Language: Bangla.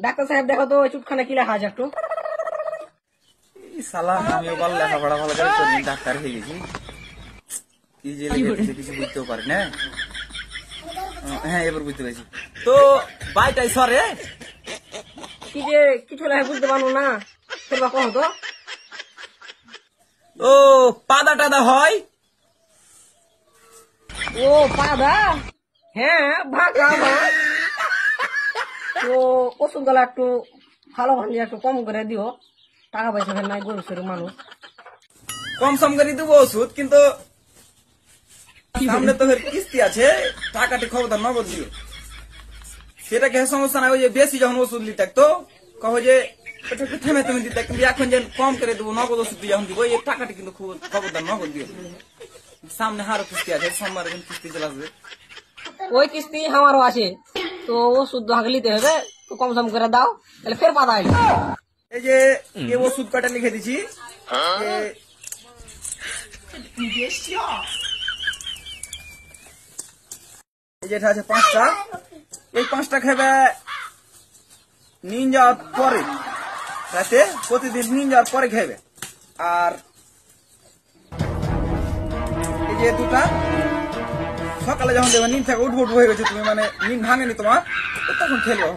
ডাক্তার সাহেব দেখো তো ওই চুটখানে কি লেখা আছে একটু। সালা আমিও বল লেখাপড়া ভালো করে করি, ডাক্তার হয়ে গেছি, কি যে লেগেছে কিছু বুঝতেও পারি না। হ্যাঁ এবার বুঝতে পেরেছি। তো বাইটাই সরে কি যে কিছু লেখা বুঝতে পারবো না, সেবা কহ তো। ও পাদা টাদা হয়। ও পাদা, হ্যাঁ ভাগা ভাগ। তো ওষুধ গুলা একটু ভালো ভালো একটু কম করে দিও, টাকা পয়সা ফের নাই, গরু সরু মানুষ। কম সম করে দেবো ওষুধ, কিন্তু সামনে তো ফের কিস্তি আছে, টাকাটি খবরদার নগদ দিও। সেটা কে সমস্যা নাই, ওই যে বেশি যখন ওষুধ নিতে তো কহ যে এটা একটু থেমে থেমে দিতে, কিন্তু এখন যে কম করে দেবো নগদ ওষুধ যখন দিব, এই টাকাটি কিন্তু খবরদার নগদ দিও। সামনে হারো কিস্তি আছে, সোমবার দিন কিস্তি চলে আসবে। ওই কিস্তি আমারও আছে, তো ওষুধ আগে নিতে হবে, তো কম সম করে দাও, তাহলে ফের পাতা আইলো। এই যে এই ওষুধ কটা লিখে দিছি, এই যেটা আছে 5টা, এই 5টা খাবে নিন যাওয়ার পরে, রাতে প্রতিদিন নিন যাওয়ার পরে খাবে। আর এই যে 2টা সকালে যখন দেখবে নিন থেকে উঠবো হয়ে গেছে, তুমি মানে নিন ভাঙেনি তোমার, তখন খেলবো।